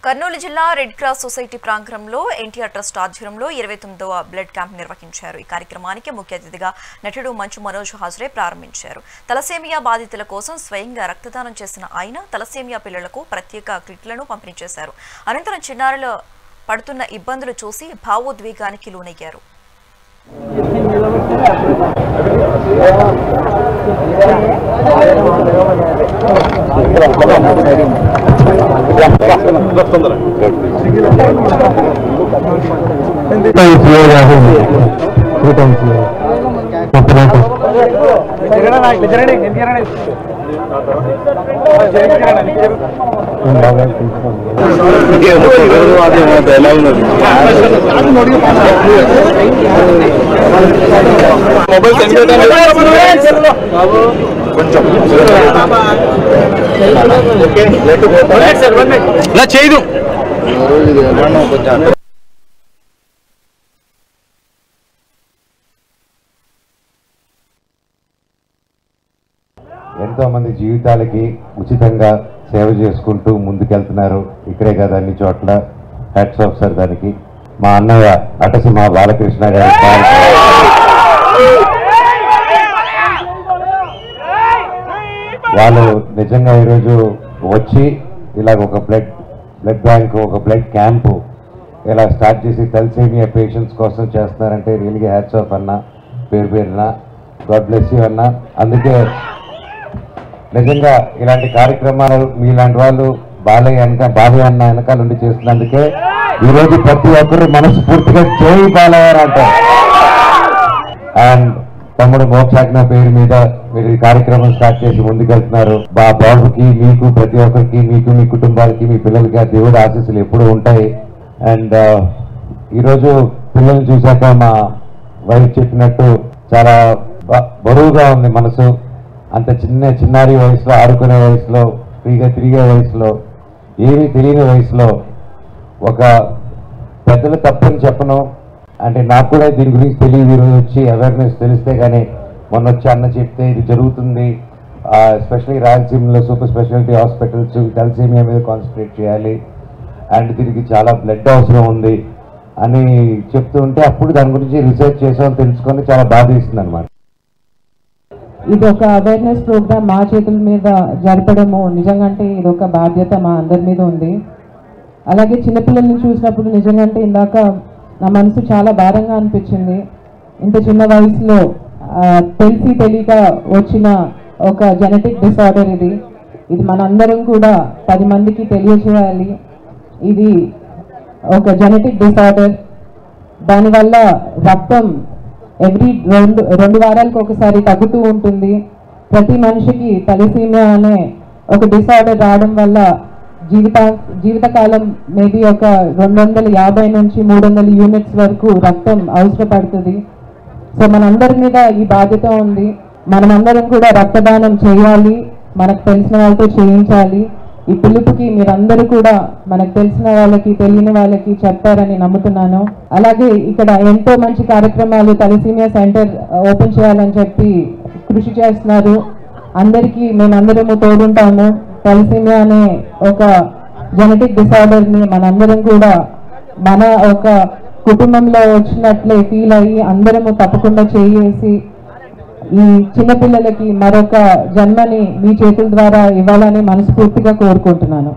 కర్నూలు జిల్లా red cross society ప్రాంగణంలో NTR trust ఆధ్వర్యంలో 29వ బ్లడ్ క్యాంప్ నిర్వహించారు. ఈ కార్యక్రమానికి ముఖ్య అతిథిగా నటుడు మంచు మనోజ్ హాజరై ప్రారంభించారు. తలసేమియా బాధితుల కోసం స్వయంగా రక్తదానం చేసిన ఆయన తలసేమియా పిల్లలకు ప్రత్యేక కిట్లను పంపిణీ చేశారు. అనంతరం చిన్నారులు పడుతున్న ఇబ్బందులు చూసి భావోద్వేగానికి లోనయ్యారు. చేయదు. ఎంతో మంది జీవితాలకి ఉచితంగా సేవ చేసుకుంటూ ముందుకెళ్తున్నారు. ఇక్కడే కాదు, అన్ని చోట్ల. హ్యాట్స్ ఆఫ్ సార్ దానికి. మా అన్నయ్య అటసింహ బాలకృష్ణ గారి వాళ్ళు నిజంగా ఈరోజు వచ్చి ఇలాగ ఒక బ్లడ్ బ్యాంక్, ఒక బ్లడ్ క్యాంపు ఇలా స్టార్ట్ చేసి తలసేమియా పేషెంట్స్ కోసం చేస్తున్నారంటే రియల్గా హ్యాట్స్ ఆఫ్ అన్న. పేరున గాడ్ బ్లెస్ యూ అన్న. అందుకే నిజంగా ఇలాంటి కార్యక్రమాలు మీలాంటి వాళ్ళు బాలయ్య అన్న వెనకాల ఉండి చేస్తున్నందుకే ఈరోజు ప్రతి ఒక్కరు మనస్ఫూర్తిగా జై బాలయ్య అంటారు. అండ్ తమ్ముడు మోక్షాజ్ఞ పేరు మీద మీరు ఈ కార్యక్రమం స్టార్ట్ చేసి ముందుకెళ్తున్నారు. బాబుకి, మీకు, ప్రతి ఒక్కరికి, మీకు, మీ కుటుంబాలకి, మీ పిల్లలకి ఆ దేవుడి ఆశీస్సులు ఎప్పుడూ ఉంటాయి. అండ్ ఈరోజు పిల్లల్ని చూశాక మా వైఫ్ చెప్పినట్టు చాలా బరువుగా ఉంది మనసు. అంత చిన్నారి వయసులో, ఆడుకునే వయసులో, ఫ్రీగా తిరిగే వయసులో, ఏమీ తెలియని వయసులో ఒక పెద్దలు తప్పని చెప్పను. అంటే నాకు కూడా దీని గురించి తెలియదు. ఈరోజు వచ్చి అవేర్నెస్ తెలిస్తే కానీ మొన్న వచ్చి అన్న చెప్తే ఇది జరుగుతుంది, ఎస్పెషల్లీ రాయలసీమలో సూపర్ స్పెషాలిటీ హాస్పిటల్స్ తలసేమియా మీద కాన్సన్ట్రేట్ చేయాలి అండ్ దీనికి చాలా బ్లడ్ అవసరం ఉంది అని చెప్తూ ఉంటే అప్పుడు దాని గురించి రీసెర్చ్ చేసామని తెలుసుకొని చాలా బాధ ఇస్తుంది అనమాట. ఇది ఒక అవేర్నెస్ ప్రోగ్రామ్ మా చేతుల మీద జరపడము నిజంగా ఇది ఒక బాధ్యత మా అందరి మీద ఉంది. అలాగే చిన్నపిల్లల్ని చూసినప్పుడు నిజంగా ఇందాక నా మనసు చాలా భారంగా అనిపించింది. ఇంత చిన్న వయసులో తెలియక వచ్చిన ఒక జెనెటిక్ డిసార్డర్ ఇది మనందరం కూడా 10 మందికి తెలియజేయాలి. ఇది ఒక జెనెటిక్ డిసార్డర్. దానివల్ల రక్తం ఎవ్రీ 2 వారాలకు ఒకసారి తగ్గుతూ ఉంటుంది. ప్రతి మనిషికి తలసేమియా అనే ఒక డిసార్డర్ రావడం వల్ల జీవితకాలం మేబీ ఒక 250 నుంచి 300 యూనిట్స్ వరకు రక్తం అవసరపడుతుంది. సో మనందరి మీద ఈ బాధ్యత ఉంది. మనమందరం కూడా రక్తదానం చేయాలి, మనకు తెలిసిన వాళ్ళతో చేయించాలి. ఈ పిలుపుకి మీరందరూ కూడా మనకు తెలిసిన వాళ్ళకి, తెలియని వాళ్ళకి చెప్తారని నమ్ముతున్నాను. అలాగే ఇక్కడ ఎంతో మంచి కార్యక్రమాలు తలసేమియా సెంటర్ ఓపెన్ చేయాలని చెప్పి కృషి చేస్తున్నారు. అందరికీ మేమందరము తోడుంటాము. తలసేమియా అనే ఒక జెనెటిక్ డిసార్డర్ని మనందరం కూడా మన ఒక కుటుంబంలో వచ్చినట్లే ఫీల్ అయ్యి అందరము తప్పకుండా చేసి ఈ చిన్నపిల్లలకి మరొక జన్మని మీ చేతుల ద్వారా ఇవ్వాలని మనస్ఫూర్తిగా కోరుకుంటున్నాను.